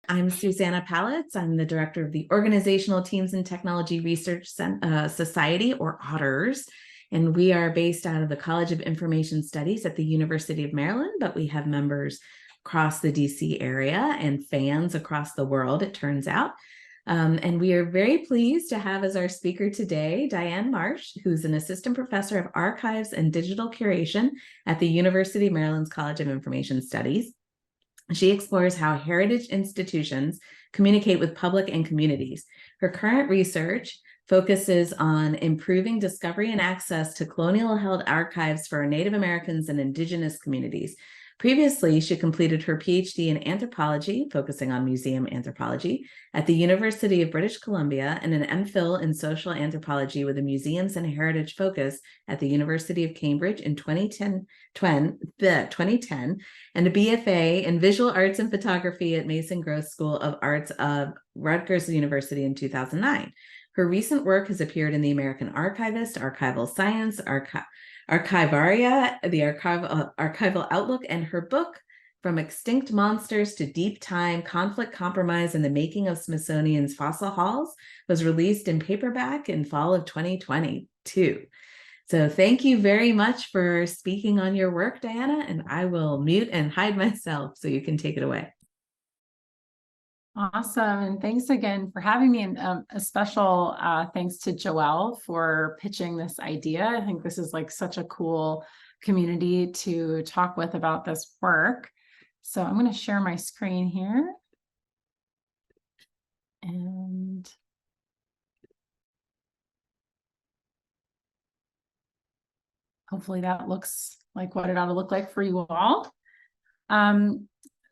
I'm Susanna Palitz. I'm the director of the Organizational Teams and Technology Research Society, or OTTRS, and we are based out of the College of Information Studies at the University of Maryland, but we have members across the DC area and fans across the world, it turns out. And we are very pleased to have as our speaker today, Diane Marsh, who's an assistant professor of archives and digital curation at the University of Maryland's College of Information Studies. She explores how heritage institutions communicate with public and communities. Her current research focuses on improving discovery and access to colonial-held archives for Native Americans and Indigenous communities. Previously, she completed her PhD in anthropology, focusing on museum anthropology, at the University of British Columbia, and an MPhil in social anthropology with a museums and heritage focus at the University of Cambridge in 2010, and a BFA in visual arts and photography at Mason Gross School of Arts of Rutgers University in 2009. Her recent work has appeared in The American Archivist, Archival Science, Archivaria, the Archival Outlook, and her book, From Extinct Monsters to Deep Time, Conflict, Compromise, and the Making of Smithsonian's Fossil Halls, was released in paperback in fall of 2022. So thank you very much for speaking on your work, Diana, and I will mute and hide myself so you can take it away. Awesome. And thanks again for having me. And a special thanks to Joelle for pitching this idea. I think this is like such a cool community to talk with about this work. So I'm going to share my screen here. And hopefully that looks like what it ought to look like for you all.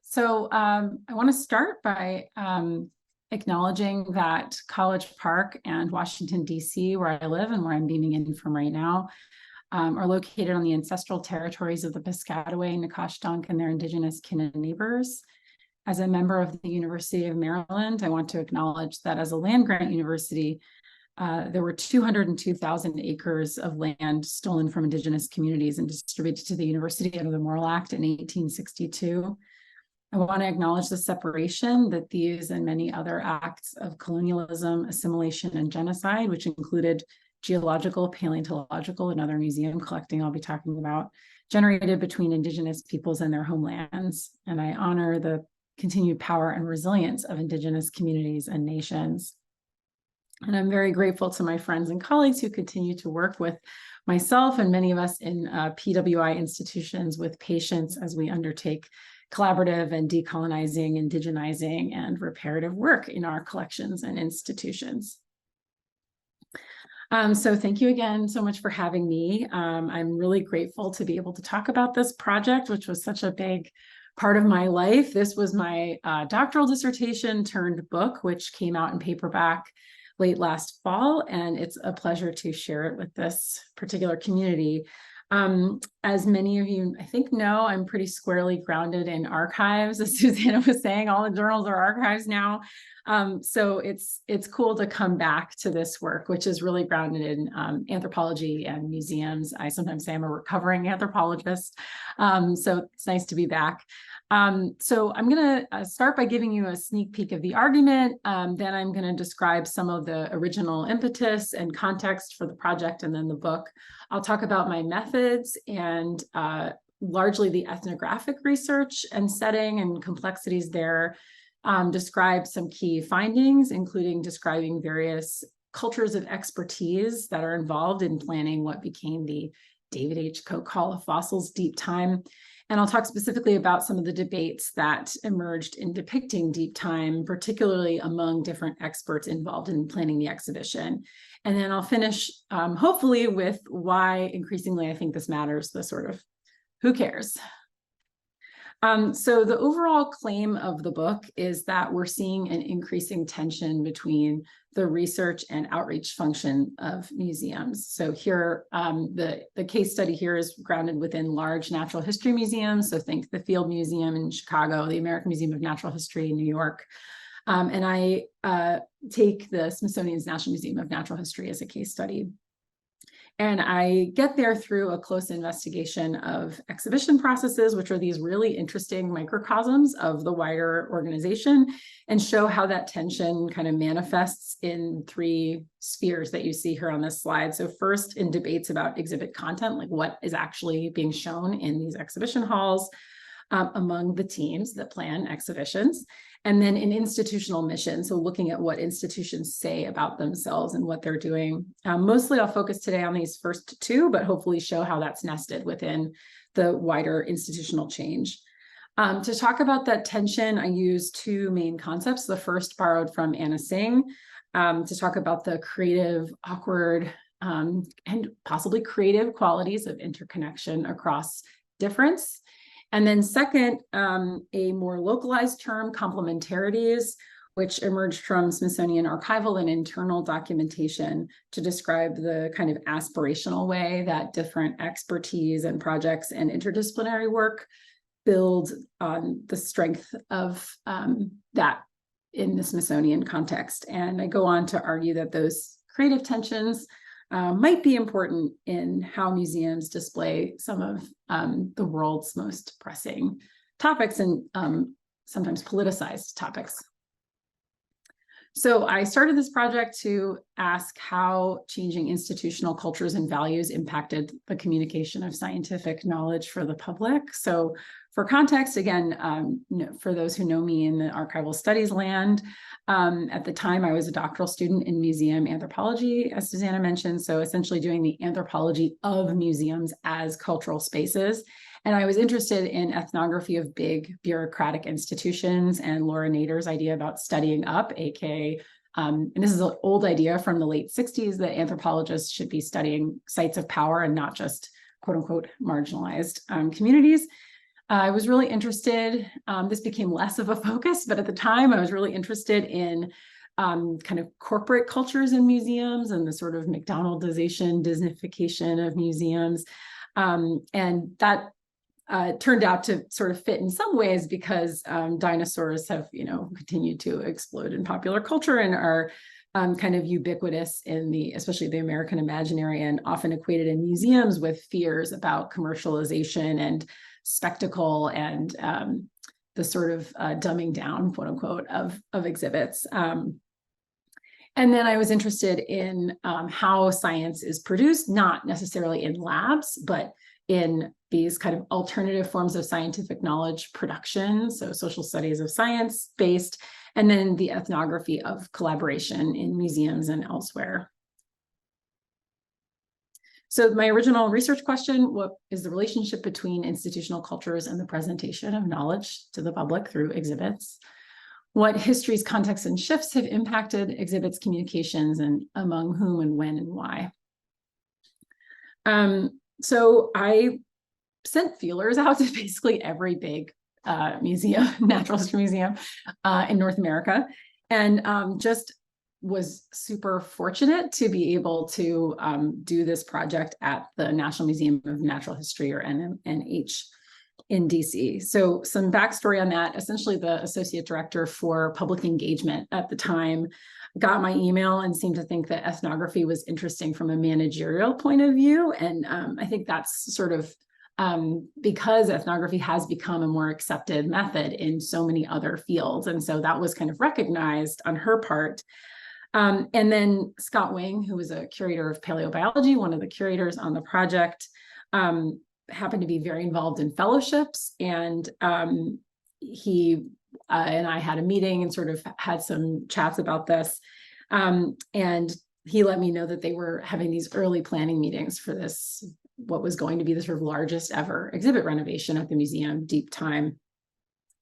So I want to start by acknowledging that College Park and Washington, D.C., where I live and where I'm beaming in from right now, are located on the ancestral territories of the Piscataway, Nacotchtank, and their indigenous kin and neighbors. As a member of the University of Maryland, I want to acknowledge that as a land-grant university, there were 202,000 acres of land stolen from indigenous communities and distributed to the university under the Morrill Act in 1862. I want to acknowledge the separation that these and many other acts of colonialism, assimilation, and genocide, which included geological, paleontological, and other museum collecting I'll be talking about, generated between indigenous peoples and their homelands. And I honor the continued power and resilience of indigenous communities and nations. And I'm very grateful to my friends and colleagues who continue to work with myself and many of us in PWI institutions with patience as we undertake collaborative and decolonizing, indigenizing, and reparative work in our collections and institutions. So thank you again so much for having me. I'm really grateful to be able to talk about this project, which was such a big part of my life. This was my doctoral dissertation turned book, which came out in paperback late last fall, and it's a pleasure to share it with this particular community. As many of you, I think, know, I'm pretty squarely grounded in archives. As Susanna was saying, all the journals are archives now. So it's cool to come back to this work, which is really grounded in anthropology and museums. I sometimes say I'm a recovering anthropologist. So it's nice to be back. So I'm going to start by giving you a sneak peek of the argument. Then I'm going to describe some of the original impetus and context for the project and then the book. I'll talk about my methods and largely the ethnographic research and setting and complexities there. Describe some key findings, including describing various cultures of expertise that are involved in planning what became the David H. Koch Hall of Fossils Deep Time. And I'll talk specifically about some of the debates that emerged in depicting deep time, particularly among different experts involved in planning the exhibition. And then I'll finish, hopefully, with why increasingly I think this matters, the sort of who cares. So the overall claim of the book is that we're seeing an increasing tension between the research and outreach function of museums. So here, the case study here is grounded within large natural history museums. So think the Field Museum in Chicago, the American Museum of Natural History in New York. And I take the Smithsonian's National Museum of Natural History as a case study. And I get there through a close investigation of exhibition processes, which are these really interesting microcosms of the wider organization, and show how that tension kind of manifests in three spheres that you see here on this slide. So first, in debates about exhibit content, like what is actually being shown in these exhibition halls among the teams that plan exhibitions. And then in institutional mission, so looking at what institutions say about themselves and what they're doing. Mostly I'll focus today on these first two, but hopefully show how that's nested within the wider institutional change. To talk about that tension, I use two main concepts. The first borrowed from Anna Singh to talk about the creative, awkward, and possibly creative qualities of interconnection across difference. And then second, a more localized term, complementarities, which emerged from Smithsonian archival and internal documentation to describe the kind of aspirational way that different expertise and projects and interdisciplinary work build on the strength of that in the Smithsonian context. And I go on to argue that those creative tensions might be important in how museums display some of the world's most pressing topics and sometimes politicized topics. So I started this project to ask how changing institutional cultures and values impacted the communication of scientific knowledge for the public. So for context, again, for those who know me in the archival studies land, at the time I was a doctoral student in museum anthropology, as Susanna mentioned, so essentially doing the anthropology of museums as cultural spaces. And I was interested in ethnography of big bureaucratic institutions, and Laura Nader's idea about studying up, aka, and this is an old idea from the late 60s, that anthropologists should be studying sites of power and not just quote unquote marginalized communities. I was really interested, this became less of a focus, but at the time I was really interested in kind of corporate cultures in museums and the sort of McDonaldization, Disneyfication of museums. And that turned out to sort of fit in some ways because dinosaurs have, continued to explode in popular culture and are kind of ubiquitous in especially the American imaginary, and often equated in museums with fears about commercialization and spectacle and the sort of dumbing down, quote unquote, of exhibits. And then I was interested in how science is produced, not necessarily in labs, but in these kind of alternative forms of scientific knowledge production, so social studies of science based, and then the ethnography of collaboration in museums and elsewhere. So my original research question, what is the relationship between institutional cultures and the presentation of knowledge to the public through exhibits? What histories, contexts, and shifts have impacted exhibits communications, and among whom and when and why? So I sent feelers out to basically every big museum, natural history museum in North America, and just was super fortunate to be able to do this project at the National Museum of Natural History, or NMNH, in DC. So some backstory on that: essentially the associate director for public engagement at the time got my email and seemed to think that ethnography was interesting from a managerial point of view. And I think that's sort of because ethnography has become a more accepted method in so many other fields. And so that was kind of recognized on her part. And then Scott Wing, who was a curator of Paleobiology, one of the curators on the project, happened to be very involved in fellowships. And he and I had a meeting and sort of had some chats about this. And he let me know that they were having these early planning meetings for this, what was going to be the sort of largest ever exhibit renovation at the museum, Deep Time.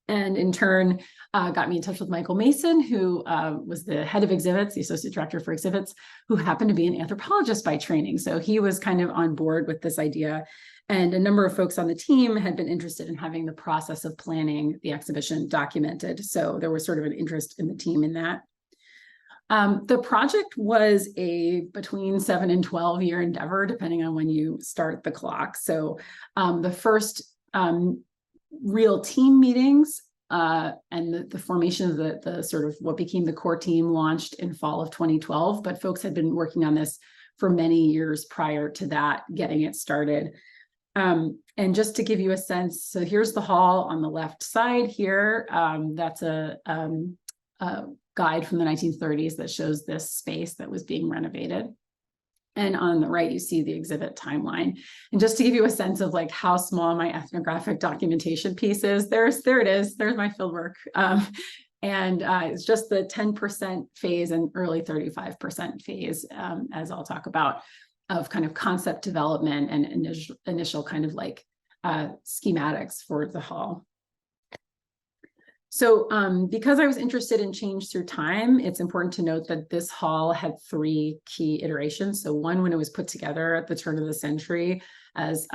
And in turn, got me in touch with Michael Mason, who was the head of exhibits, the associate director for exhibits, who happened to be an anthropologist by training. So he was kind of on board with this idea. And a number of folks on the team had been interested in having the process of planning the exhibition documented. So there was sort of an interest in the team in that. The project was a between 7 and 12-year endeavor, depending on when you start the clock. So the first real team meetings and the formation of the sort of what became the core team launched in fall of 2012, but folks had been working on this for many years prior to that, getting it started. And just to give you a sense, so here's the hall on the left side here. That's a guide from the 1930s that shows this space that was being renovated. And on the right, you see the exhibit timeline. And just to give you a sense of like how small my ethnographic documentation piece is, there it is. There's my fieldwork. It's just the 10% phase and early 35% phase, as I'll talk about, of kind of concept development and initial kind of like schematics for the hall. So because I was interested in change through time, it's important to note that this hall had 3 key iterations. So one, when it was put together at the turn of the century, as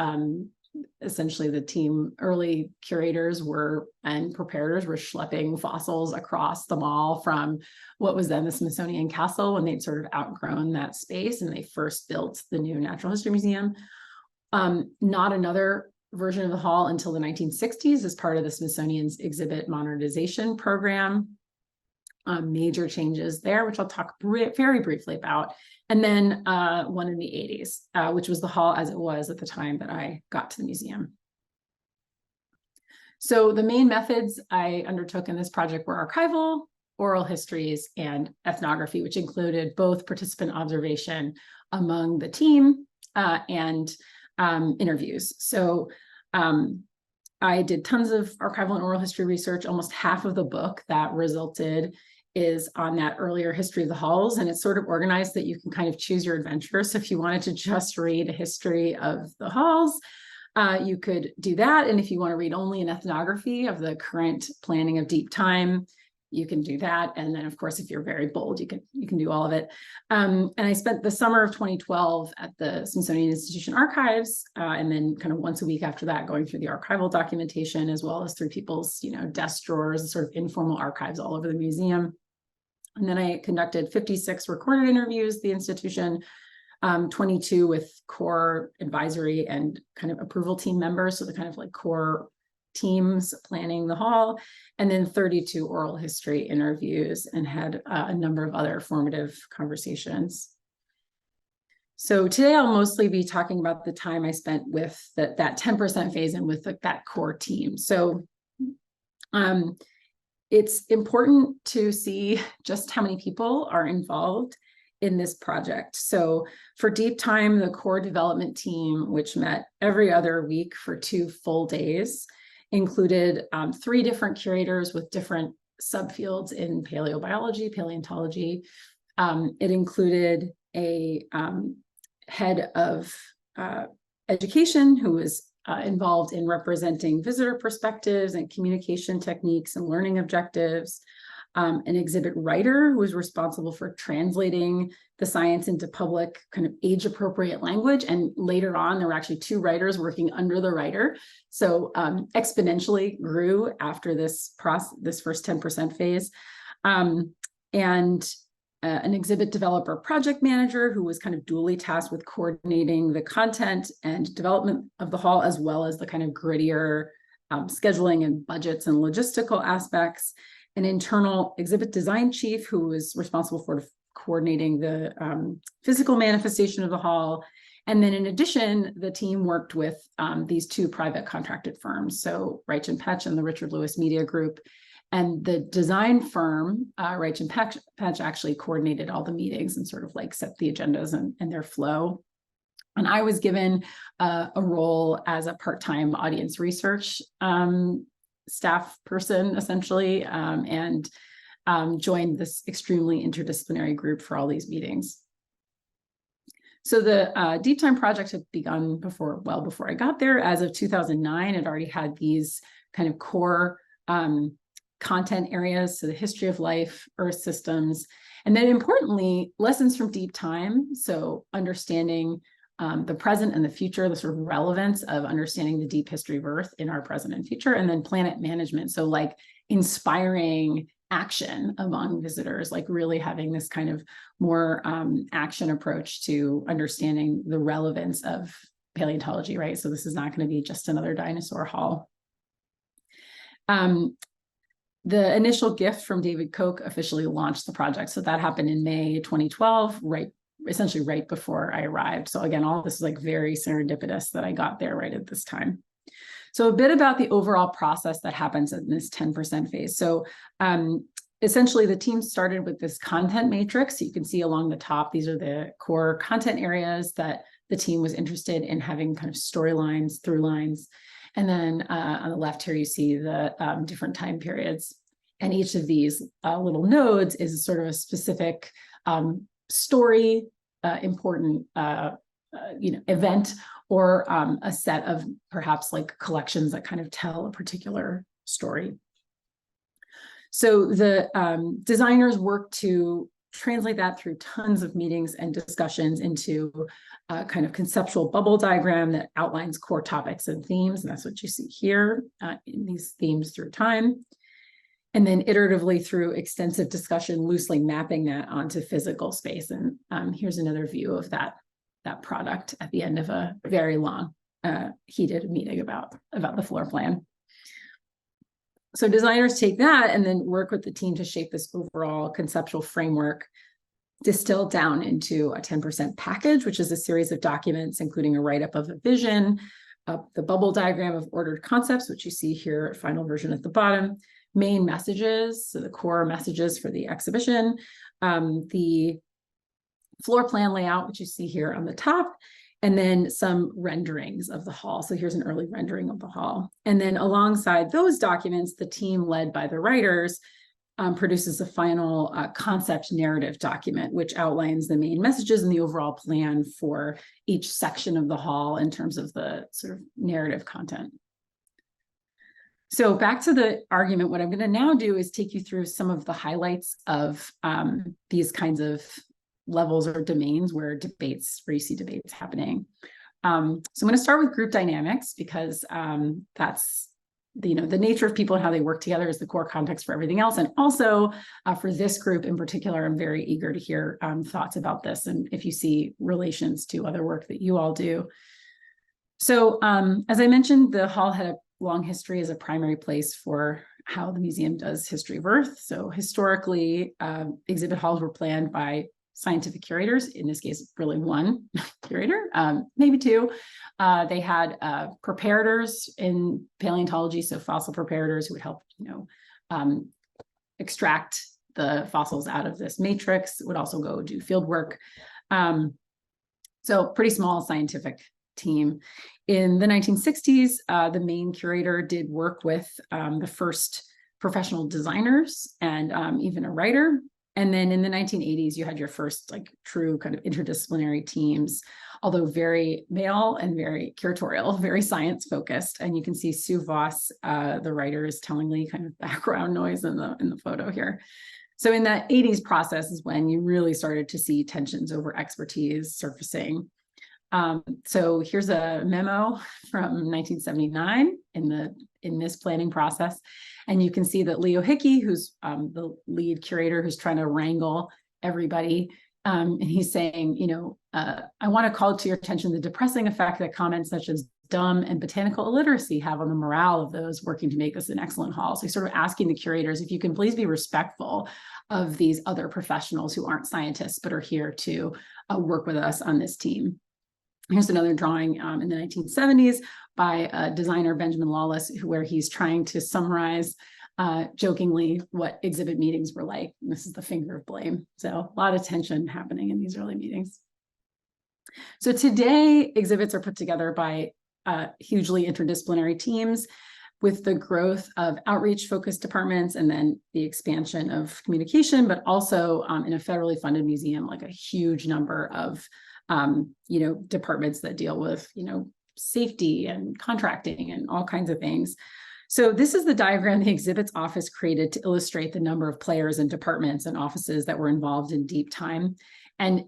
essentially the team, early curators and preparators were schlepping fossils across the mall from what was then the Smithsonian Castle, when they'd sort of outgrown that space and they first built the new Natural History Museum. Not another version of the hall until the 1960s as part of the Smithsonian's exhibit modernization program. Major changes there, which I'll talk very briefly about. And then one in the 80s, which was the hall as it was at the time that I got to the museum. So the main methods I undertook in this project were archival, oral histories, and ethnography, which included both participant observation among the team and interviews. So I did tons of archival and oral history research. Almost half of the book that resulted is on that earlier history of the halls, and it's sort of organized that you can kind of choose your adventure. So if you wanted to just read a history of the halls, you could do that. And if you want to read only an ethnography of the current planning of deep time, you can do that. And then, of course, if you're very bold, you can do all of it. And I spent the summer of 2012 at the Smithsonian Institution Archives, and then kind of once a week after that, going through the archival documentation, as well as through people's, desk drawers, sort of informal archives all over the museum. And then I conducted 56 recorded interviews at the institution, 22 with core advisory and kind of approval team members, so the kind of like core teams planning the hall, and then 32 oral history interviews, and had a number of other formative conversations. So today I'll mostly be talking about the time I spent with that 10% phase and with that core team. So it's important to see just how many people are involved in this project. So for deep time, the core development team, which met every other week for 2 full days, included 3 different curators with different subfields in paleobiology, paleontology. It included a head of education who was involved in representing visitor perspectives and communication techniques and learning objectives. An exhibit writer who was responsible for translating the science into public kind of age-appropriate language. And later on, there were actually 2 writers working under the writer. So exponentially grew after this first 10% phase. And an exhibit developer project manager who was kind of dually tasked with coordinating the content and development of the hall, as well as the kind of grittier scheduling and budgets and logistical aspects. An internal exhibit design chief who was responsible for coordinating the physical manifestation of the hall. And then in addition, the team worked with these 2 private contracted firms, so Reich and Petch and the Richard Lewis Media Group. And the design firm, Reich and Petch, actually coordinated all the meetings and sort of like set the agendas and their flow. And I was given a role as a part-time audience research staff person, essentially, and joined this extremely interdisciplinary group for all these meetings. So the Deep Time project had begun well before I got there. As of 2009, it already had these kind of core content areas, so the history of life, Earth systems, and then importantly, lessons from deep time. So understanding the present and the future, the sort of relevance of understanding the deep history of Earth in our present and future, and then planet management. So like inspiring action among visitors, like really having this kind of more action approach to understanding the relevance of paleontology, right? So this is not going to be just another dinosaur hall. The initial gift from David Koch officially launched the project. So that happened in May 2012, right essentially right before I arrived. So again, all this is like very serendipitous that I got there right at this time. So a bit about the overall process that happens in this 10% phase. So essentially the team started with this content matrix. You can see along the top, these are the core content areas that the team was interested in having kind of storylines, through lines. And then on the left here, you see the different time periods. And each of these little nodes is sort of a specific story, important event, or a set of perhaps like collections that kind of tell a particular story. So the designers work to translate that through tons of meetings and discussions into a kind of conceptual bubble diagram that outlines core topics and themes. And that's what you see here in these themes through time. And then iteratively through extensive discussion, loosely mapping that onto physical space. And here's another view of that product at the end of a very long, heated meeting about the floor plan. So designers take that and then work with the team to shape this overall conceptual framework, distilled down into a 10% package, which is a series of documents, including a write-up of a vision, the bubble diagram of ordered concepts, which you see here, final version at the bottom, main messages, so the core messages for the exhibition, the floor plan layout, which you see here on the top, and then some renderings of the hall. So here's an early rendering of the hall. And then alongside those documents, the team led by the writers produces a final concept narrative document, which outlines the main messages and the overall plan for each section of the hall in terms of the sort of narrative content. So back to the argument, what I'm going to now do is take you through some of the highlights of these kinds of levels or domains where you see debates happening. So I'm going to start with group dynamics because that's the nature of people and how they work together is the core context for everything else. And also for this group in particular, I'm very eager to hear thoughts about this and if you see relations to other work that you all do. So as I mentioned, the hall had a long history as a primary place for how the museum does history of Earth. So historically, exhibit halls were planned by scientific curators, in this case, really one curator, maybe two. They had preparators in paleontology, so fossil preparators who would help, extract the fossils out of this matrix, would also go do field work. So pretty small scientific team. In the 1960s, the main curator did work with the first professional designers and even a writer. And then in the 1980s, you had your first like true kind of interdisciplinary teams, although very male and very curatorial, very science focused. And you can see Sue Voss, the writer, is tellingly kind of background noise in the photo here. So in that 80s process is when you really started to see tensions over expertise surfacing. So here's a memo from 1979 in this planning process. And you can see that Leo Hickey, who's the lead curator who's trying to wrangle everybody, and he's saying, I want to call to your attention the depressing effect that comments such as dumb and botanical illiteracy have on the morale of those working to make this an excellent hall. So he's sort of asking the curators, if you can please be respectful of these other professionals who aren't scientists, but are here to work with us on this team. Here's another drawing in the 1970s by designer Benjamin Lawless, where he's trying to summarize jokingly what exhibit meetings were like. And this is the finger of blame. So a lot of tension happening in these early meetings. So today, exhibits are put together by hugely interdisciplinary teams with the growth of outreach-focused departments and then the expansion of communication, but also in a federally funded museum, like a huge number of departments that deal with, safety and contracting and all kinds of things. So this is the diagram the exhibits office created to illustrate the number of players and departments and offices that were involved in deep time. And,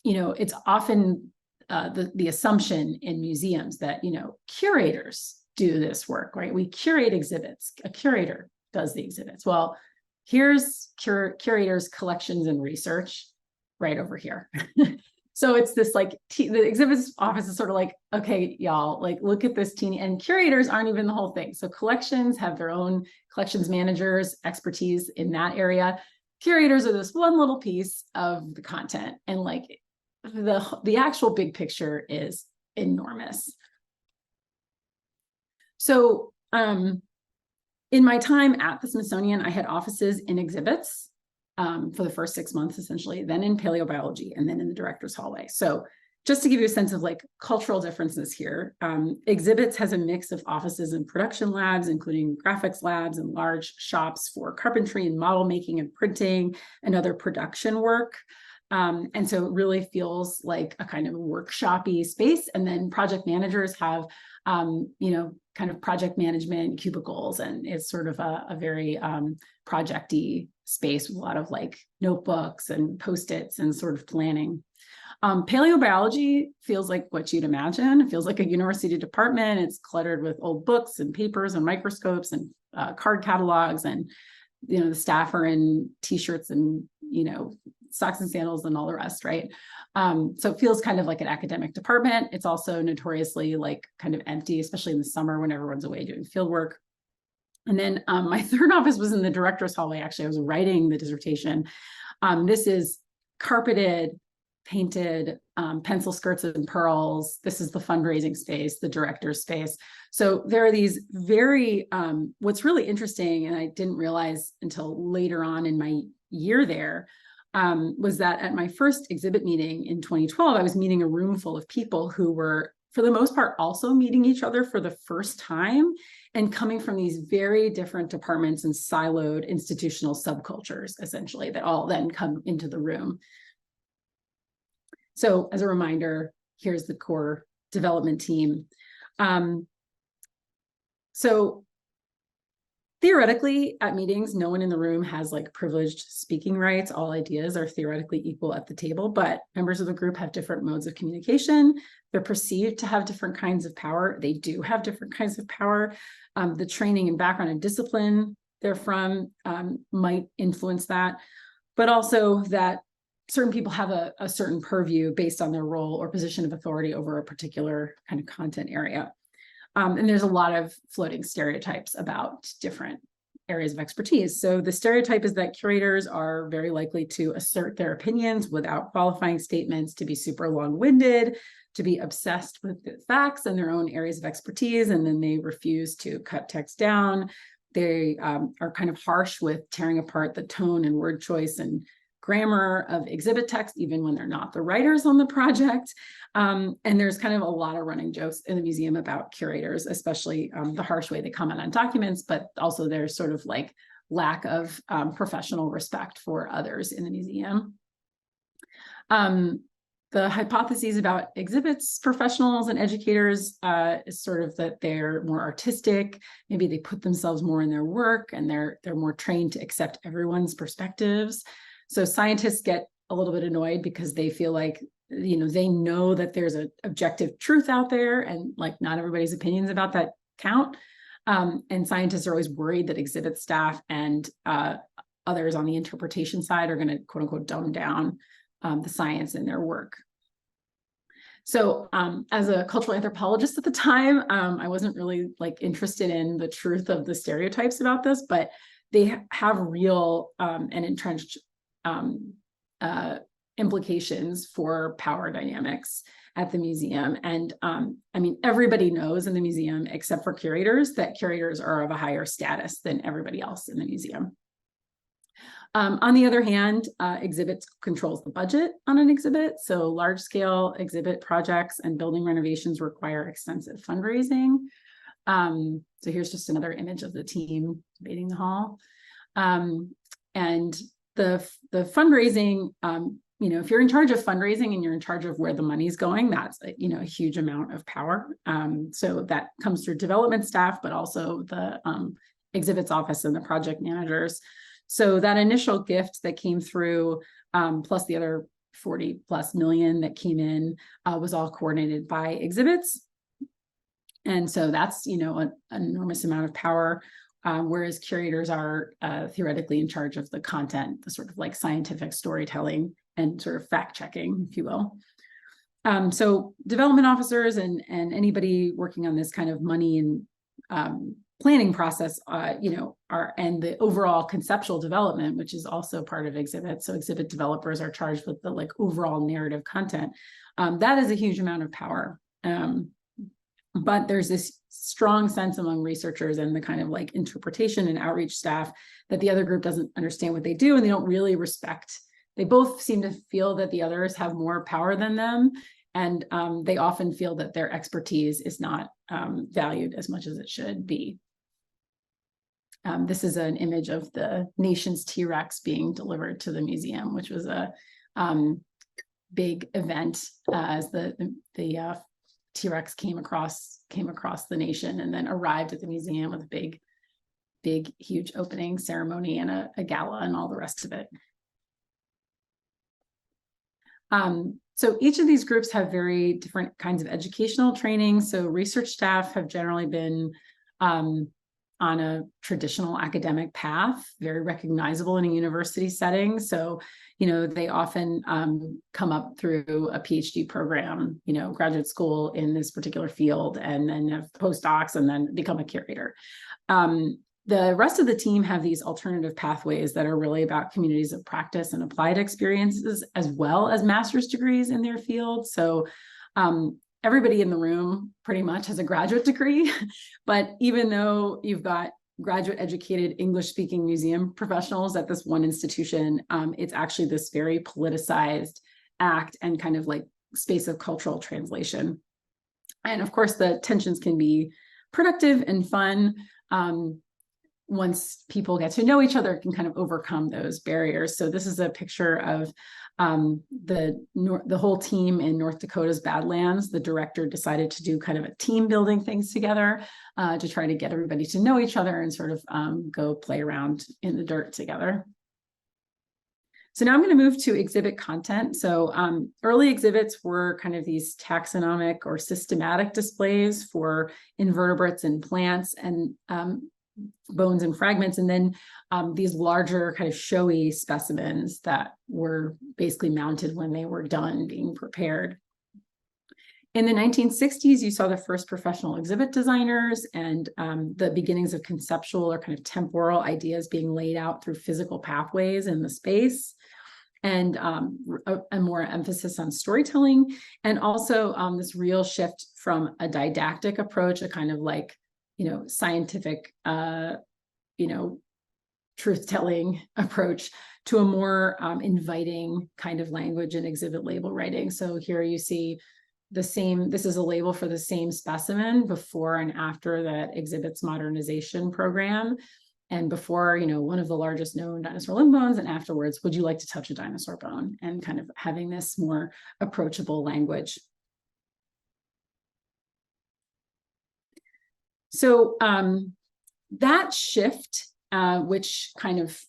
it's often the assumption in museums that, curators do this work, right? We curate exhibits. A curator does the exhibits. Well, here's curators, collections, and research right over here. So it's this the exhibits office is sort of like, okay, y'all, look at this teeny, and curators aren't even the whole thing. So collections have their own collections managers, expertise in that area. Curators are this one little piece of the content. And the actual big picture is enormous. So in my time at the Smithsonian, I had offices in exhibits for the first 6 months, essentially, then in paleobiology, and then in the director's hallway. So just to give you a sense of like cultural differences here, exhibits has a mix of offices and production labs, including graphics labs and large shops for carpentry and model making and printing and other production work. And so it really feels like a kind of workshop-y space. And then project managers have, kind of project management cubicles, and it's sort of a very project-y space with a lot of like notebooks and Post-its and sort of planning. Paleobiology feels like what you'd imagine. It feels like a university department. It's cluttered with old books and papers and microscopes and card catalogs, and the staff are in t-shirts and socks and sandals and all the rest, right? So it feels kind of like an academic department. It's also notoriously like kind of empty, especially in the summer when everyone's away doing field work. And then my third office was in the director's hallway. Actually, I was writing the dissertation. This is carpeted, painted, pencil skirts and pearls. This is the fundraising space, the director's space. So there are these very, what's really interesting, and I didn't realize until later on in my year there, was that at my first exhibit meeting in 2012, I was meeting a room full of people who were, for the most part, also meeting each other for the first time and coming from these very different departments and siloed institutional subcultures, essentially, that all then come into the room. So as a reminder, here's the core development team. So theoretically, at meetings, no one in the room has like privileged speaking rights. All ideas are theoretically equal at the table, but members of the group have different modes of communication. They're perceived to have different kinds of power. They do have different kinds of power. The training and background and discipline they're from might influence that, but also that certain people have a certain purview based on their role or position of authority over a particular kind of content area. And there's a lot of floating stereotypes about different areas of expertise. So the stereotype is that curators are very likely to assert their opinions without qualifying statements, to be super long-winded, to be obsessed with the facts and their own areas of expertise, and then they refuse to cut text down. They are kind of harsh with tearing apart the tone and word choice and grammar of exhibit text, even when they're not the writers on the project. And there's kind of a lot of running jokes in the museum about curators, especially the harsh way they comment on documents, but also there's sort of like lack of professional respect for others in the museum. The hypotheses about exhibits professionals and educators is sort of that they're more artistic. Maybe they put themselves more in their work, and they're more trained to accept everyone's perspectives. So scientists get a little bit annoyed because they feel like, they know that there's an objective truth out there, and like not everybody's opinions about that count. And scientists are always worried that exhibit staff and others on the interpretation side are going to quote unquote dumb down the science in their work. So as a cultural anthropologist at the time, I wasn't really like interested in the truth of the stereotypes about this, but they have real and entrenched implications for power dynamics at the museum. And I mean, everybody knows in the museum, except for curators, that curators are of a higher status than everybody else in the museum. On the other hand, exhibits controls the budget on an exhibit. So large scale exhibit projects and building renovations require extensive fundraising. So here's just another image of the team debating the hall. And the fundraising, if you're in charge of fundraising and you're in charge of where the money's going, that's a huge amount of power. So that comes through development staff, but also the exhibits office and the project managers. So that initial gift that came through, plus the other 40+ million that came in, was all coordinated by exhibits. And so that's, an enormous amount of power. Whereas curators are theoretically in charge of the content, the sort of like scientific storytelling and sort of fact checking, if you will. So development officers and anybody working on this kind of money and planning process, and the overall conceptual development, which is also part of exhibit. So exhibit developers are charged with the like overall narrative content. That is a huge amount of power. But there's this strong sense among researchers and the kind of like interpretation and outreach staff that the other group doesn't understand what they do, and they don't really respect. They both seem to feel that the others have more power than them, and they often feel that their expertise is not valued as much as it should be. This is an image of the nation's T-Rex being delivered to the museum, which was a big event as the T-Rex came across the nation and then arrived at the museum with a big, huge opening ceremony and a gala and all the rest of it. So each of these groups have very different kinds of educational training. So research staff have generally been on a traditional academic path, very recognizable in a university setting. So, they often come up through a PhD program, graduate school in this particular field, and then have postdocs and then become a curator. The rest of the team have these alternative pathways that are really about communities of practice and applied experiences, as well as master's degrees in their field. So everybody in the room pretty much has a graduate degree, but even though you've got graduate educated English speaking museum professionals at this one institution, it's actually this very politicized act and kind of like space of cultural translation. And of course, the tensions can be productive and fun. Once people get to know each other, it can kind of overcome those barriers. So this is a picture of the whole team in North Dakota's Badlands. The director decided to do kind of a team building things together to try to get everybody to know each other and sort of go play around in the dirt together. So now I'm going to move to exhibit content. So early exhibits were kind of these taxonomic or systematic displays for invertebrates and plants and bones and fragments, and then these larger kind of showy specimens that were basically mounted when they were done being prepared. In the 1960s, you saw the first professional exhibit designers and the beginnings of conceptual or kind of temporal ideas being laid out through physical pathways in the space, and a more emphasis on storytelling, and also this real shift from a didactic approach, a kind of like scientific, truth-telling approach, to a more inviting kind of language and exhibit label writing. So here you see this is a label for the same specimen before and after that exhibit's modernization program. And before, one of the largest known dinosaur limb bones, and afterwards, would you like to touch a dinosaur bone? And kind of having this more approachable language. So that shift, which kind of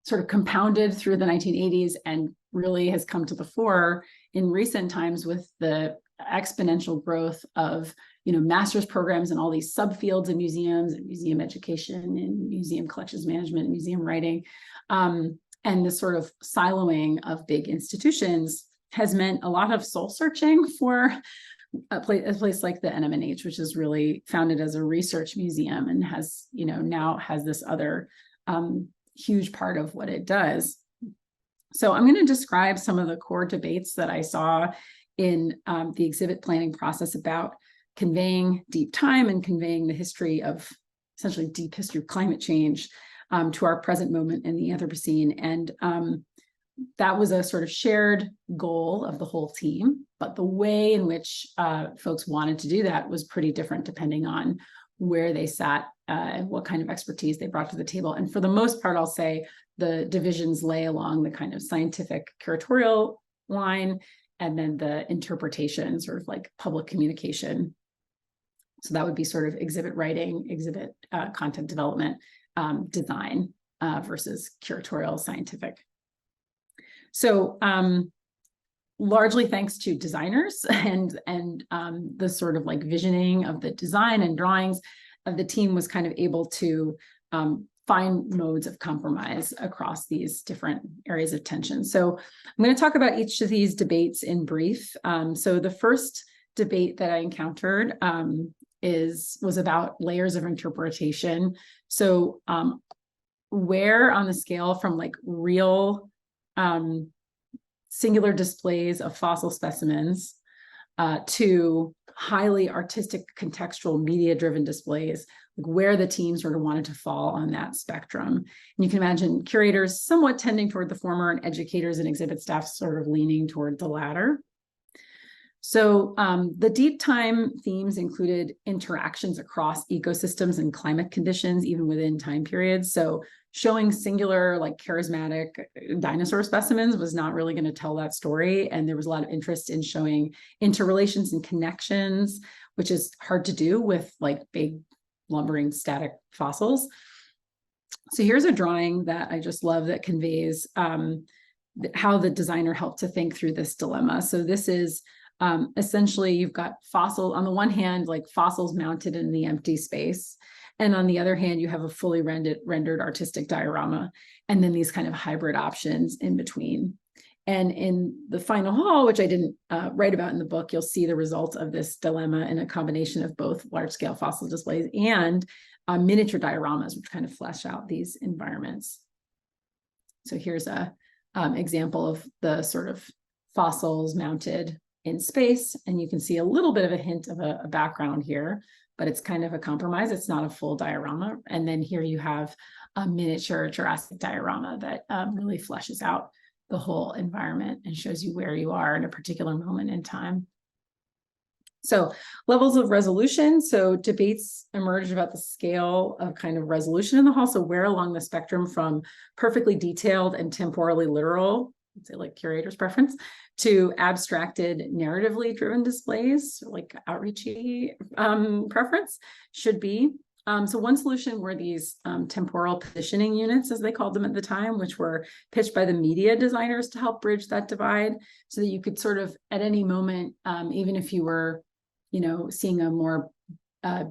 sort of compounded through the 1980s and really has come to the fore in recent times with the exponential growth of master's programs and all these subfields in museums and museum education and museum collections management and museum writing, and this sort of siloing of big institutions has meant a lot of soul searching for a place like the NMNH, which is really founded as a research museum and has, now has this other huge part of what it does. So I'm going to describe some of the core debates that I saw in the exhibit planning process about conveying deep time and conveying the history of, essentially deep history of climate change to our present moment in the Anthropocene. And that was a sort of shared goal of the whole team, but the way in which folks wanted to do that was pretty different depending on where they sat and what kind of expertise they brought to the table. And for the most part, I'll say the divisions lay along the kind of scientific curatorial line, and then the interpretation, sort of like public communication. So that would be sort of exhibit writing, exhibit content development, design versus curatorial scientific. So largely thanks to designers and the sort of like visioning of the design and drawings, the team was kind of able to find modes of compromise across these different areas of tension. So I'm going to talk about each of these debates in brief. So the first debate that I encountered was about layers of interpretation. So where on the scale from like real singular displays of fossil specimens to highly artistic, contextual, media-driven displays, like where the teams sort of wanted to fall on that spectrum. And you can imagine curators somewhat tending toward the former, and educators and exhibit staff sort of leaning toward the latter. So the deep time themes included interactions across ecosystems and climate conditions, even within time periods. So showing singular, like charismatic dinosaur specimens was not really going to tell that story. And there was a lot of interest in showing interrelations and connections, which is hard to do with like big lumbering static fossils. So here's a drawing that I just love that conveys how the designer helped to think through this dilemma. So this is essentially, you've got fossils on the one hand, like fossils mounted in the empty space. And on the other hand, you have a fully rendered artistic diorama, and then these kind of hybrid options in between. And in the final hall, which I didn't write about in the book, you'll see the results of this dilemma in a combination of both large-scale fossil displays and miniature dioramas, which kind of flesh out these environments. So here's a example of the sort of fossils mounted in space, and you can see a little bit of a hint of a background here, but it's kind of a compromise. It's not a full diorama. And then here you have a miniature Jurassic diorama that really fleshes out the whole environment and shows you where you are in a particular moment in time. So levels of resolution. So debates emerged about the scale of kind of resolution in the hall. So where along the spectrum from perfectly detailed and temporally literal, let's say like curator's preference, to abstracted, narratively driven displays, like outreachy preference should be. So one solution were these temporal positioning units, as they called them at the time, which were pitched by the media designers to help bridge that divide, so that you could sort of at any moment, even if you were, you know, seeing a more a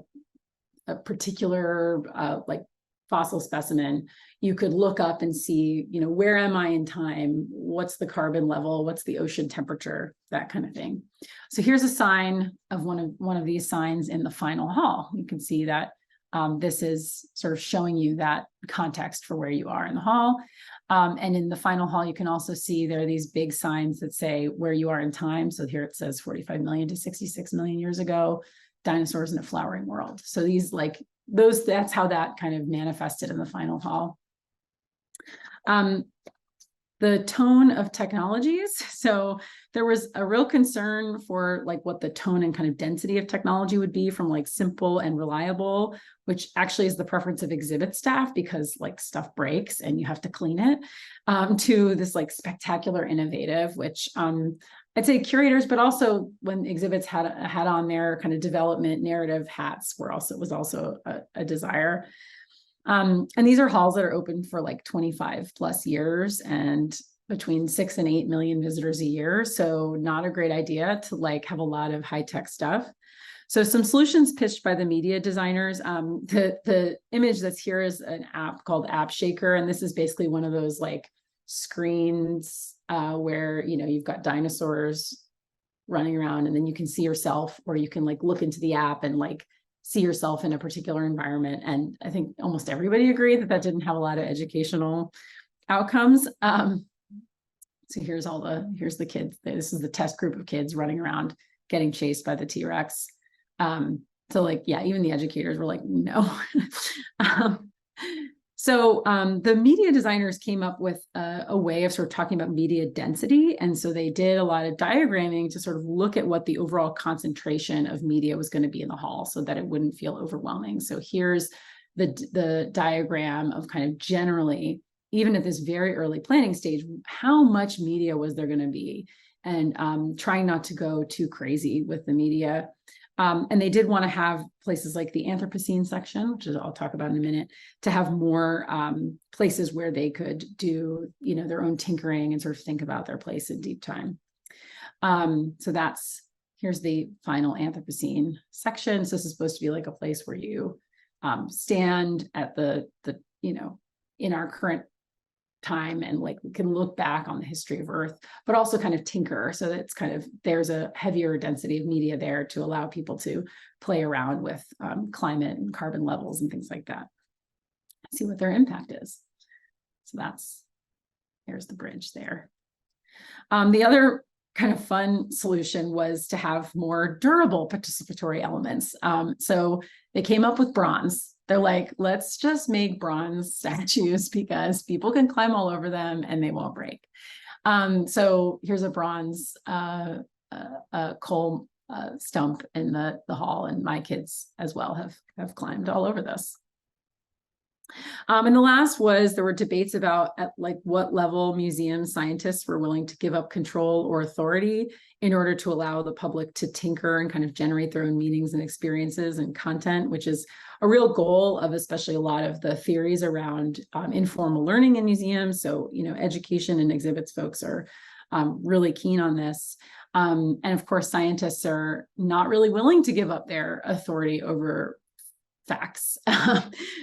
particular like fossil specimen, you could look up and see, you know, where am I in time? What's the carbon level? What's the ocean temperature? That kind of thing. So here's a sign of one of these signs in the final hall. You can see that this is sort of showing you that context for where you are in the hall. And in the final hall, you can also see there are these big signs that say where you are in time. So here it says 45 million to 66 million years ago, dinosaurs in a flowering world. So these like those, that's how that kind of manifested in the final hall. The tone of technologies. So there was a real concern for like what the tone and kind of density of technology would be, from like simple and reliable, which actually is the preference of exhibit staff because like stuff breaks and you have to clean it, to this like spectacular innovative, which I'd say curators, but also when exhibits had on their kind of development narrative hats was also a desire. And these are halls that are open for like 25 plus years and between 6 and 8 million visitors a year. So not a great idea to like have a lot of high tech stuff. So some solutions pitched by the media designers. The image that's here is an app called App Shaker. And this is basically one of those like screens where, you know, you've got dinosaurs running around and then you can see yourself, or you can like look into the app and like see yourself in a particular environment. And I think almost everybody agreed that didn't have a lot of educational outcomes. So here's the kids. This is the test group of kids running around getting chased by the T-Rex. So like, yeah, even the educators were like, no. So the media designers came up with a way of sort of talking about media density. And so they did a lot of diagramming to sort of look at what the overall concentration of media was going to be in the hall so that it wouldn't feel overwhelming. So here's the diagram of kind of generally, even at this very early planning stage, how much media was there going to be, and trying not to go too crazy with the media. And they did want to have places like the Anthropocene section, which I'll talk about in a minute, to have more places where they could do, you know, their own tinkering and sort of think about their place in deep time. So here's the final Anthropocene section. So this is supposed to be like a place where you stand at the, you know, in our current time, and like we can look back on the history of Earth, but also kind of tinker. So that's kind of, there's a heavier density of media there to allow people to play around with climate and carbon levels and things like that, see what their impact is. So there's the bridge there. The other kind of fun solution was to have more durable participatory elements. So they came up with bronze. They're like, let's just make bronze statues because people can climb all over them and they won't break. So here's a bronze coal stump in the hall, and my kids as well have climbed all over this. And the last was, there were debates about at like what level museum scientists were willing to give up control or authority in order to allow the public to tinker and kind of generate their own meanings and experiences and content, which is a real goal of especially a lot of the theories around informal learning in museums. So, you know, education and exhibits folks are really keen on this. And of course, scientists are not really willing to give up their authority over facts.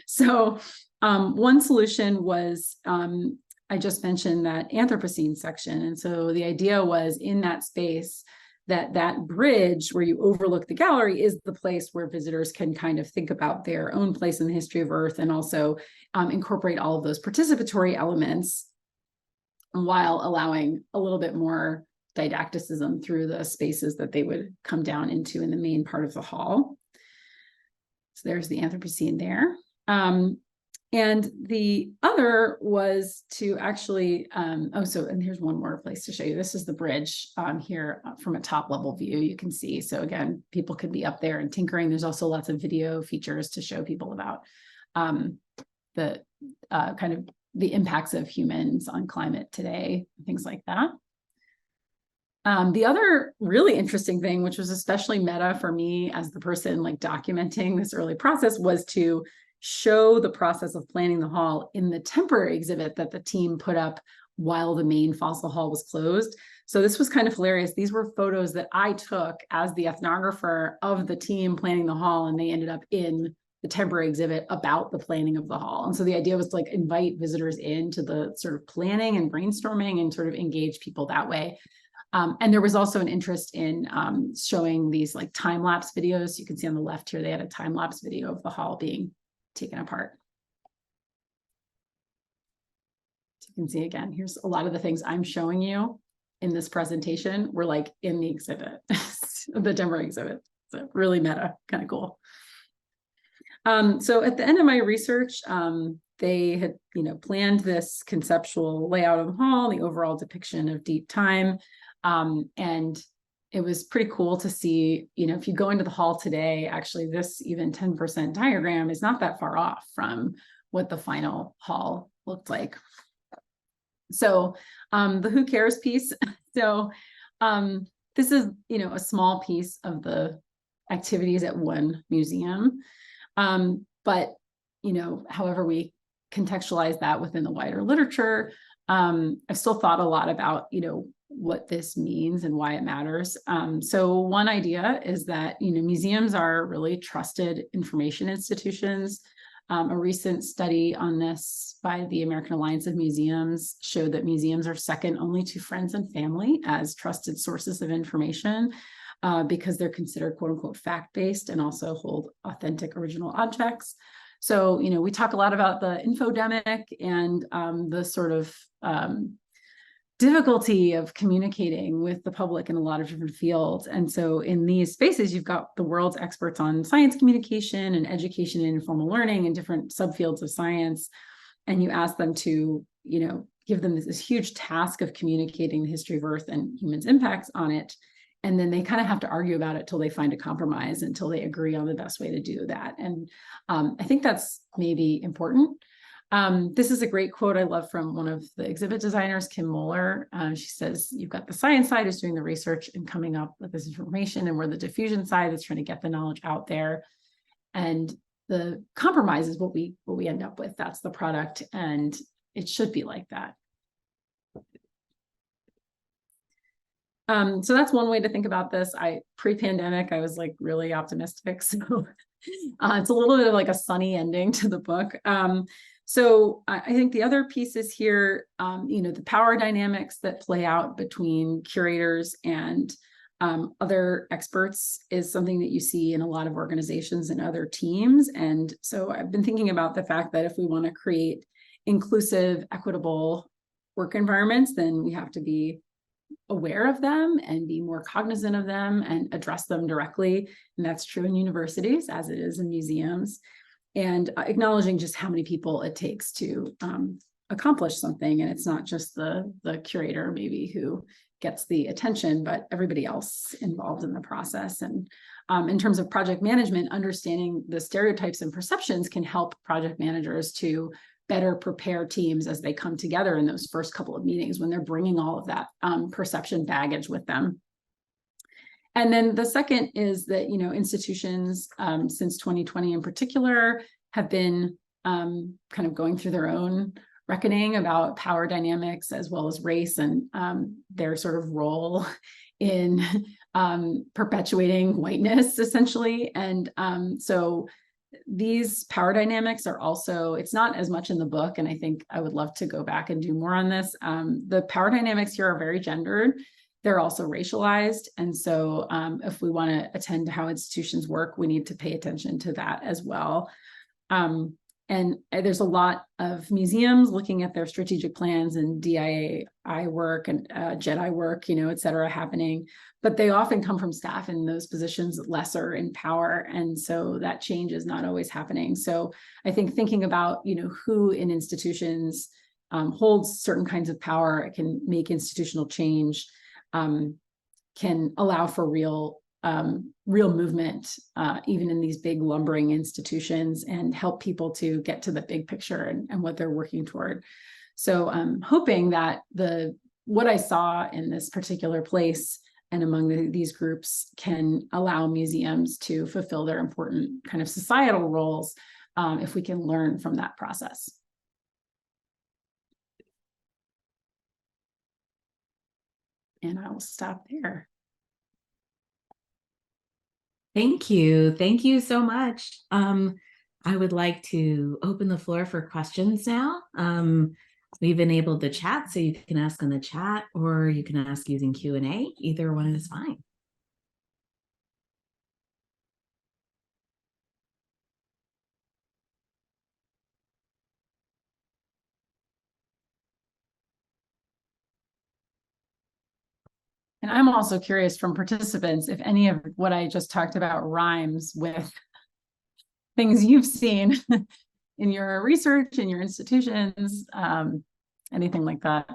So one solution was, I just mentioned that Anthropocene section. And so the idea was, in that space, that bridge where you overlook the gallery is the place where visitors can kind of think about their own place in the history of Earth, and also incorporate all of those participatory elements while allowing a little bit more didacticism through the spaces that they would come down into in the main part of the hall. So there's the Anthropocene there. And the other was to actually, and here's one more place to show you. This is the bridge here from a top level view, you can see. So again, people could be up there and tinkering. There's also lots of video features to show people about the kind of the impacts of humans on climate today, things like that. The other really interesting thing, which was especially meta for me as the person like documenting this early process, was to show the process of planning the hall in the temporary exhibit that the team put up while the main fossil hall was closed. So this was kind of hilarious. These were photos that I took as the ethnographer of the team planning the hall, and they ended up in the temporary exhibit about the planning of the hall. And so the idea was to like invite visitors into the sort of planning and brainstorming and sort of engage people that way. And there was also an interest in showing these like time-lapse videos. You can see on the left here, they had a time-lapse video of the hall being taken apart. So you can see again, here's a lot of the things I'm showing you in this presentation were like in the exhibit, the temporary exhibit. So really meta, kind of cool. So at the end of my research, they had, planned this conceptual layout of the hall, the overall depiction of deep time. And it was pretty cool to see, if you go into the hall today, actually this even 10% diagram is not that far off from what the final hall looked like. So the who cares piece. So this is, a small piece of the activities at one museum. But, however we contextualize that within the wider literature, I've still thought a lot about, what this means and why it matters. So one idea is that, museums are really trusted information institutions. A recent study on this by the American Alliance of Museums showed that museums are second only to friends and family as trusted sources of information, because they're considered quote unquote fact-based and also hold authentic original objects. So, we talk a lot about the infodemic and the sort of difficulty of communicating with the public in a lot of different fields. And so in these spaces, you've got the world's experts on science communication and education and informal learning and different subfields of science. And you ask them to, give them this huge task of communicating the history of Earth and humans' impacts on it. And then they kind of have to argue about it till they find a compromise, until they agree on the best way to do that. And I think that's maybe important. This is a great quote I love from one of the exhibit designers, Kim Moeller. She says, you've got the science side is doing the research and coming up with this information, and we're the diffusion side that's trying to get the knowledge out there. And the compromise is what we end up with. That's the product, and it should be like that. So that's one way to think about this. Pre-pandemic, I was like really optimistic. So it's a little bit of like a sunny ending to the book. So I think the other pieces here, the power dynamics that play out between curators and other experts is something that you see in a lot of organizations and other teams. And so I've been thinking about the fact that if we want to create inclusive, equitable work environments, then we have to be aware of them and be more cognizant of them and address them directly. And that's true in universities as it is in museums. And acknowledging just how many people it takes to accomplish something. And it's not just the curator maybe who gets the attention, but everybody else involved in the process. And in terms of project management, understanding the stereotypes and perceptions can help project managers to better prepare teams as they come together in those first couple of meetings when they're bringing all of that perception baggage with them. And then the second is that, institutions since 2020 in particular have been kind of going through their own reckoning about power dynamics as well as race and their sort of role in perpetuating whiteness, essentially. And so these power dynamics are also, it's not as much in the book, and I think I would love to go back and do more on this. The power dynamics here are very gendered. They're also racialized. And so if we want to attend to how institutions work, we need to pay attention to that as well. And there's a lot of museums looking at their strategic plans and DII work and JEDI work, et cetera, happening, but they often come from staff in those positions lesser in power. And so that change is not always happening. So I think thinking about, who in institutions holds certain kinds of power, can make institutional change, can allow for real movement, even in these big lumbering institutions, and help people to get to the big picture and what they're working toward. So I'm hoping that what I saw in this particular place and among these groups can allow museums to fulfill their important kind of societal roles if we can learn from that process. And I will stop there. Thank you. Thank you so much. I would like to open the floor for questions now. We've enabled the chat, so you can ask on the chat or you can ask using Q&A. Either one is fine. And I'm also curious from participants if any of what I just talked about rhymes with things you've seen in your research, in your institutions, anything like that.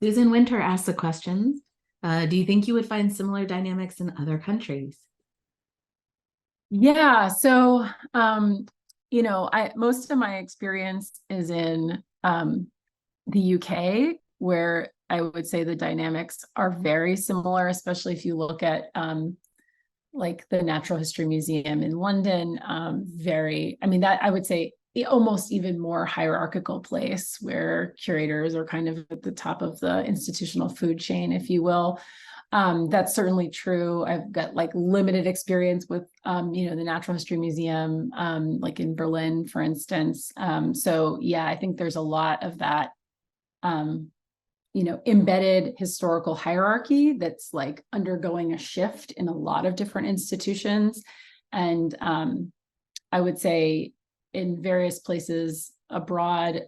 Susan Winter asked the questions. Do you think you would find similar dynamics in other countries? Yeah, so most of my experience is in the UK, where I would say the dynamics are very similar, especially if you look at like the Natural History Museum in London. That I would say almost even more hierarchical place where curators are kind of at the top of the institutional food chain, if you will. That's certainly true. I've got like limited experience with, the Natural History Museum, like in Berlin, for instance. So yeah, I think there's a lot of that, embedded historical hierarchy that's like undergoing a shift in a lot of different institutions. And I would say in various places abroad,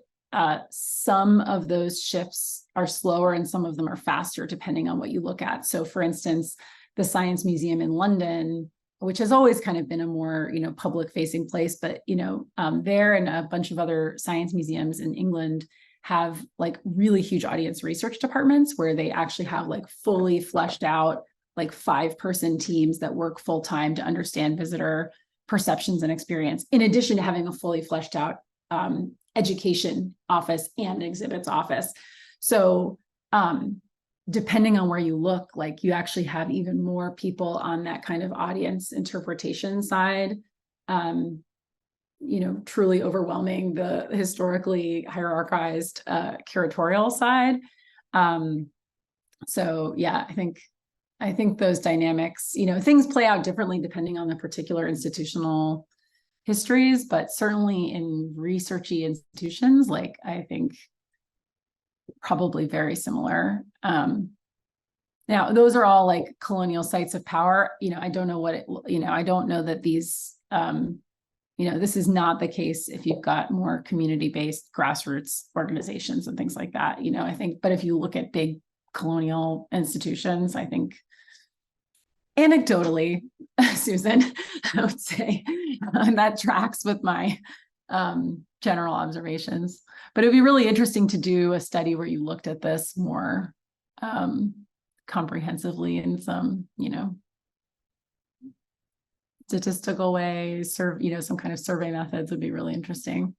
some of those shifts are slower and some of them are faster, depending on what you look at. So for instance, the Science Museum in London, which has always kind of been a more, public facing place, but, there and a bunch of other science museums in England have like really huge audience research departments where they actually have like fully fleshed out, like 5-person teams that work full time to understand visitor perceptions and experience, in addition to having a fully fleshed out education office and exhibits office. So depending on where you look, like you actually have even more people on that kind of audience interpretation side, truly overwhelming the historically hierarchized curatorial side. So yeah, I think those dynamics, things play out differently depending on the particular institutional histories, but certainly in researchy institutions, like I think probably very similar. Now, those are all like colonial sites of power. I don't know I don't know that these, this is not the case if you've got more community-based grassroots organizations and things like that, I think, but if you look at big colonial institutions, I think anecdotally, Susan, I would say that tracks with my general observations. But it'd be really interesting to do a study where you looked at this more comprehensively in some, statistical way, some kind of survey methods would be really interesting.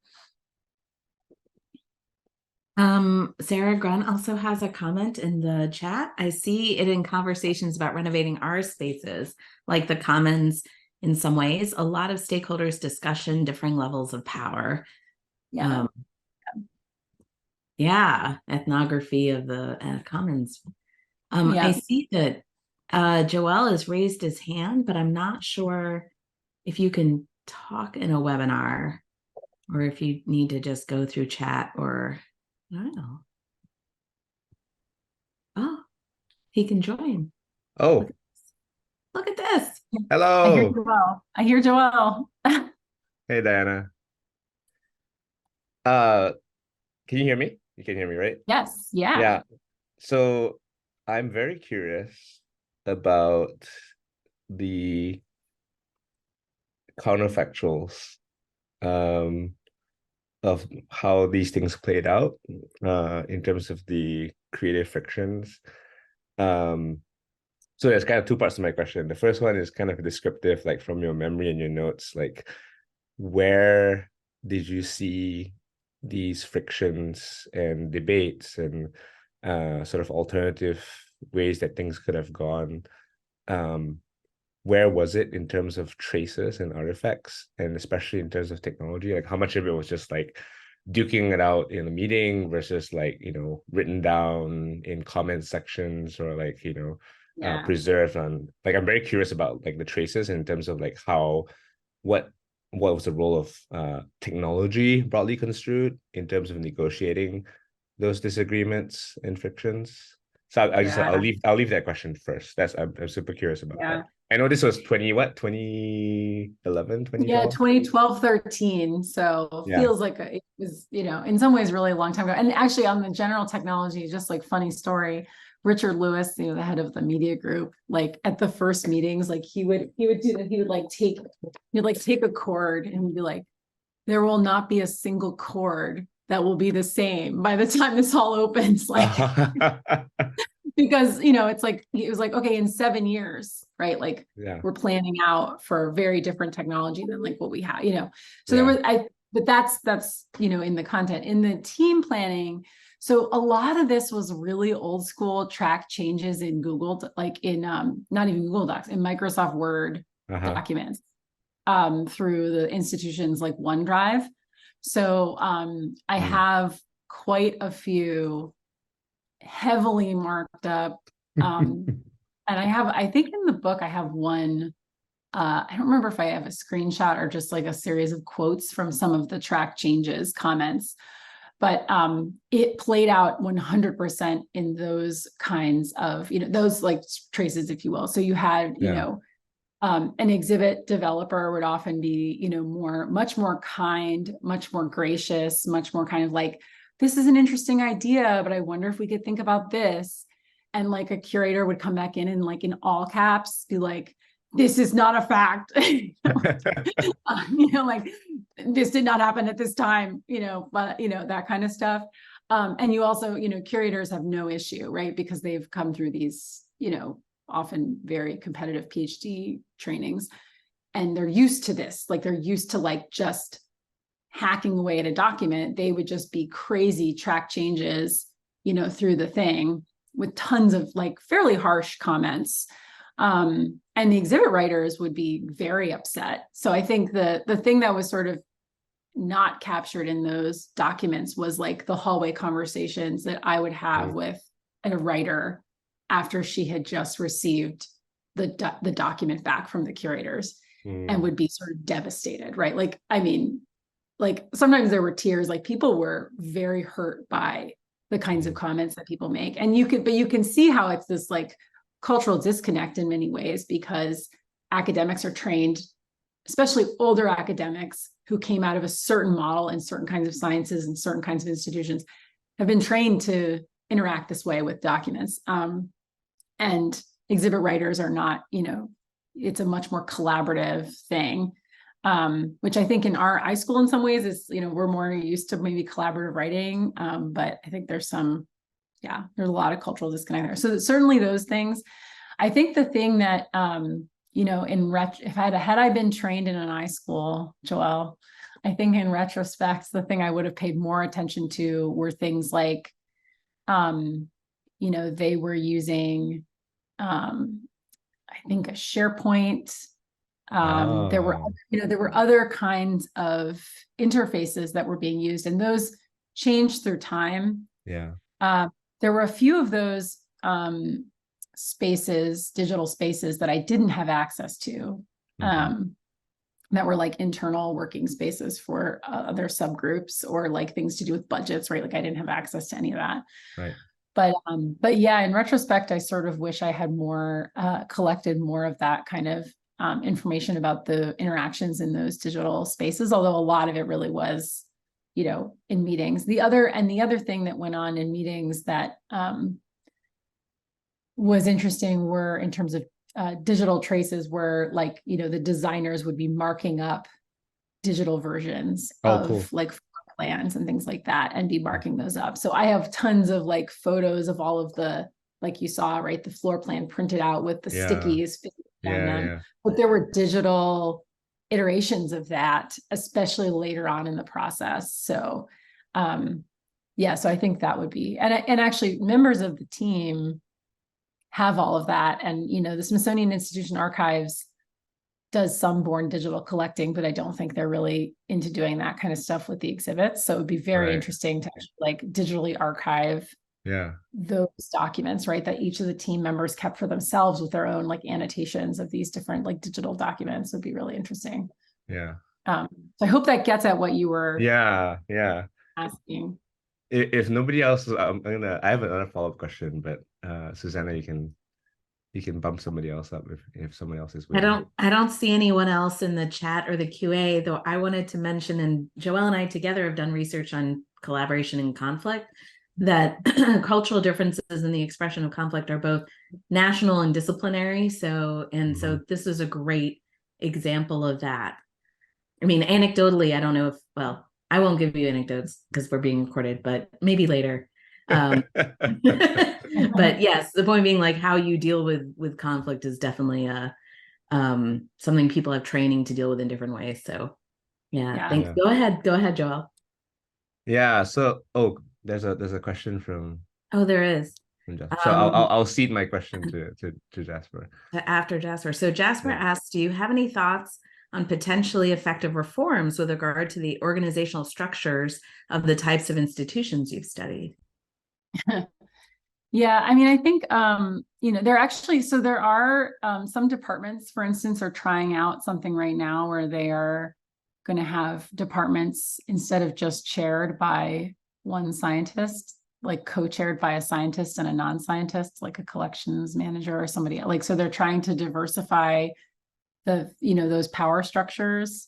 Sarah Grun also has a comment in the chat. I see it in conversations about renovating our spaces, like the commons in some ways, a lot of stakeholders discussion differing levels of power. Yeah. Ethnography of the commons. Yeah. I see that Joel has raised his hand, but I'm not sure if you can talk in a webinar or if you need to just go through chat or I don't know. Oh, he can join. Oh, look at this. hello. I hear Joel. Hey, Diana. Can you hear me? You can hear me, right? Yes. Yeah. Yeah. So I'm very curious about the counterfactuals of how these things played out in terms of the creative frictions. So there's kind of two parts to my question. The first one is kind of descriptive, like from your memory and your notes, like where did you see these frictions and debates and sort of alternative ways that things could have gone? Where was it in terms of traces and artifacts, and especially in terms of technology? Like how much of it was just like duking it out in a meeting versus like, written down in comment sections or like, preserved on, like, I'm very curious about like the traces in terms of like what was the role of technology broadly construed in terms of negotiating those disagreements and frictions. So I'll leave that question first. I'm super curious about that. I know this was 2011, 2012? Yeah, 2012, 13. So feels like it was, in some ways really a long time ago. And actually on the general technology, just like funny story, Richard Lewis, the head of the media group, like at the first meetings, like he would take a chord and be like, there will not be a single chord that will be the same by the time this all opens. Like because it was like, okay, in 7 years, right? Like we're planning out for very different technology than like what we have, so there was but that's in the content, in the team planning. So a lot of this was really old school track changes in Google, like in not even Google Docs, in Microsoft Word documents through the institutions like OneDrive. So I have quite a few heavily marked up. And I think in the book, I have one, I don't remember if I have a screenshot or just like a series of quotes from some of the track changes comments, but it played out 100% in those kinds of, those like traces, if you will. So you had, an exhibit developer would often be, much more kind, much more gracious, much more kind of like, this is an interesting idea, but I wonder if we could think about this. And like a curator would come back in and like in all caps be like, this is not a fact. Like this did not happen at this time, but that kind of stuff. And you also, curators have no issue, right? Because they've come through these, often very competitive PhD trainings, and they're used to this. Like they're used to like just hacking away at a document. They would just be crazy track changes, through the thing. with tons of like fairly harsh comments. And the exhibit writers would be very upset. So I think the thing that was sort of not captured in those documents was like the hallway conversations that I would have with a writer after she had just received the document back from the curators and would be sort of devastated, right? Like, I mean, like sometimes there were tears, like people were very hurt by the kinds of comments that people make. And you can see how it's this like cultural disconnect in many ways, because academics are trained, especially older academics who came out of a certain model in certain kinds of sciences and certain kinds of institutions, have been trained to interact this way with documents. And exhibit writers are not, it's a much more collaborative thing, which I think in high school in some ways is, we're more used to maybe collaborative writing. But I think there's a lot of cultural disconnect there. So certainly those things. I think the thing that, had I been trained in an I school, Joelle, I think in retrospect, the thing I would have paid more attention to were things like, they were using, I think a SharePoint. There were other kinds of interfaces that were being used, and those changed through time. Yeah. There were a few of those digital spaces that I didn't have access to, that were like internal working spaces for other subgroups, or like things to do with budgets, right? Like I didn't have access to any of that. Right. But yeah, in retrospect, I sort of wish I had more collected more of that kind of information about the interactions in those digital spaces, although a lot of it really was, in meetings. The other thing that went on in meetings that was interesting were in terms of digital traces, where like, the designers would be marking up digital versions of like plans and things like that, and be marking those up. So I have tons of like photos of all of the, like you saw, right, the floor plan printed out with the stickies on them. But there were digital iterations of that, especially later on in the process. So so I think that would be, and actually members of the team have all of that. And, the Smithsonian Institution Archives does some born digital collecting, but I don't think they're really into doing that kind of stuff with the exhibits. So it would be very interesting to actually like digitally archive those documents, right, that each of the team members kept for themselves with their own like annotations of these different like digital documents. Would be really interesting. Yeah. So I hope that gets at what you were asking. If nobody else, I have another follow-up question, but Susanna, you can bump somebody else up if somebody else is waiting. I don't see anyone else in the chat or the QA, though. I wanted to mention, and Joelle and I together have done research on collaboration and conflict, that cultural differences in the expression of conflict are both national and disciplinary. So this is a great example of that. I mean, anecdotally, I don't know if, well, I won't give you anecdotes because we're being recorded, but maybe later. But yes, the point being, like, how you deal with conflict is definitely something people have training to deal with in different ways. So thanks. Go ahead, Joelle. Yeah. So there's a question from there is. So I'll cede my question to Jasper. After Jasper. So Jasper asks, do you have any thoughts on potentially effective reforms with regard to the organizational structures of the types of institutions you've studied? Yeah, I mean, I think, there are some departments, for instance, are trying out something right now where they are going to have departments, instead of just chaired by one scientist, like co-chaired by a scientist and a non-scientist, like a collections manager or somebody like, so they're trying to diversify those power structures.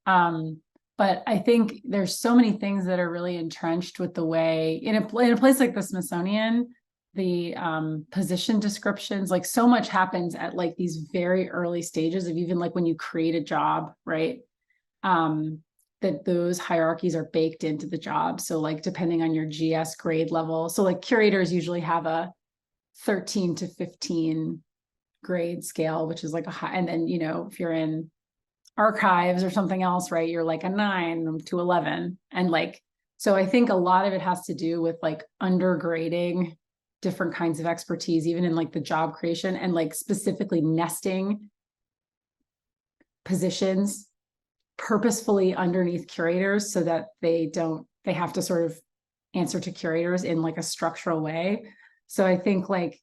But I think there's so many things that are really entrenched with the way in a place like the Smithsonian, the position descriptions, like so much happens at like these very early stages of even like when you create a job, right? That those hierarchies are baked into the job. So like depending on your GS grade level, so like curators usually have a 13 to 15 grade scale, which is like a high, and then if you're in archives or something else, right, you're like a 9 to 11. And like, so I think a lot of it has to do with like undergrading different kinds of expertise, even in like the job creation, and like specifically nesting positions purposefully underneath curators so that they have to sort of answer to curators in like a structural way. So I think like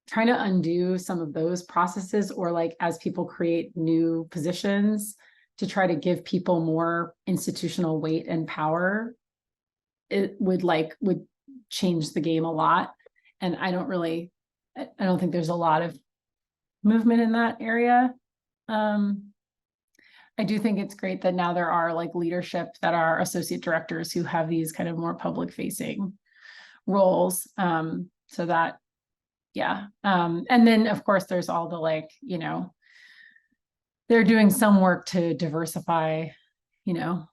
trying to undo some of those processes, or like as people create new positions, to try to give people more institutional weight and power, it would change the game a lot. And I don't think there's a lot of movement in that area. I do think it's great that now there are like leadership that are associate directors who have these kind of more public facing roles. So that, yeah. And then of course there's all the like, you know, they're doing some work to diversify, you know,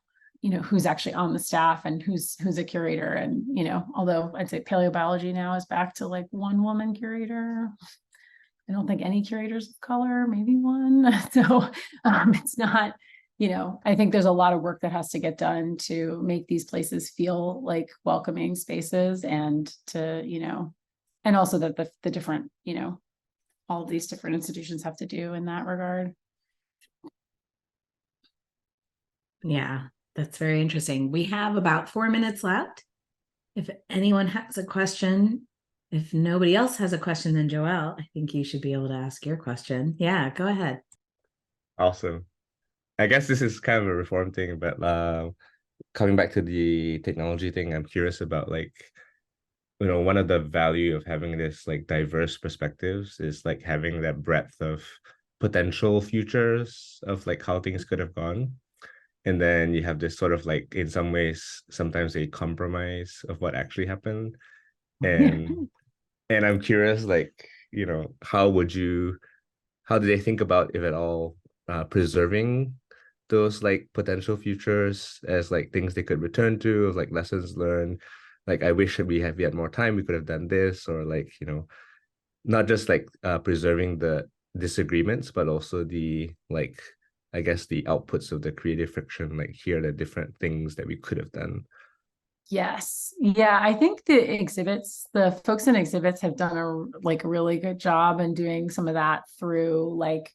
who's actually on the staff and who's a curator. And, you know, although I'd say paleobiology now is back to like one woman curator. I don't think any curators of color, maybe one. So it's not, you know, I think there's a lot of work that has to get done to make these places feel like welcoming spaces, and to, you know, and also that the different, you know, all of these different institutions have to do in that regard. Yeah, that's very interesting. We have about 4 minutes left. If anyone has a question, if nobody else has a question, then Joelle, I think you should be able to ask your question. Yeah, go ahead. Awesome. I guess this is kind of a reform thing, but coming back to the technology thing, I'm curious about like, you know, one of the value of having this like diverse perspectives is like having that breadth of potential futures of like how things could have gone. And then you have this sort of like, in some ways, sometimes a compromise of what actually happened. And and I'm curious, like, you know, how do they think about, if at all, preserving those like potential futures as like things they could return to, of like lessons learned. Like, I wish we had more time, we could have done this, or like, you know, not just like preserving the disagreements, but also the like, I guess, the outputs of the creative friction, like here are the different things that we could have done. Yes. Yeah. I think the folks in exhibits have done a really good job in doing some of that through like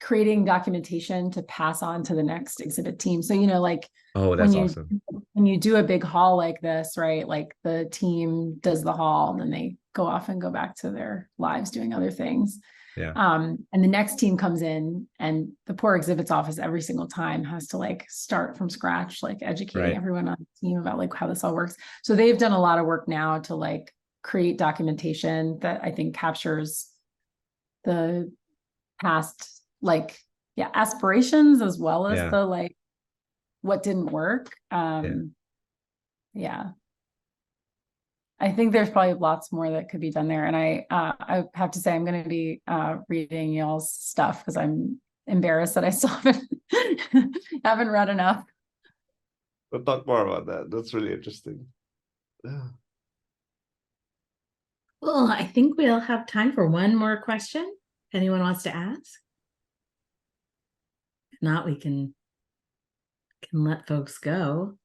creating documentation to pass on to the next exhibit team. So, you know, like Oh, that's awesome. when you do a big haul like this, right? Like the team does the haul and then they go off and go back to their lives doing other things. Yeah. And the next team comes in, and the poor exhibits office every single time has to like start from scratch, like educating everyone on the team about like how this all works. So they've done a lot of work now to like create documentation that I think captures the past, like, yeah, aspirations, as well as the like what didn't work. Yeah. I think there's probably lots more that could be done there. And I have to say, I'm going to be reading y'all's stuff because I'm embarrassed that I still haven't read enough. We'll talk more about that. That's really interesting. Well, I think we'll have time for one more question. If anyone wants to ask. If not, we can let folks go.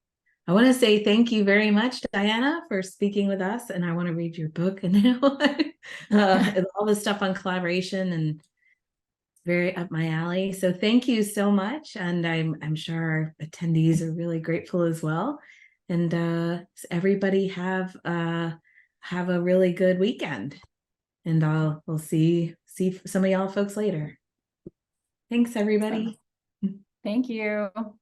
I want to say thank you very much, Diana, for speaking with us. And I want to read your book now. All the stuff on collaboration, and very up my alley. So thank you so much. And I'm sure our attendees are really grateful as well. And everybody have a really good weekend. And we'll see some of y'all folks later. Thanks, everybody. Thank you.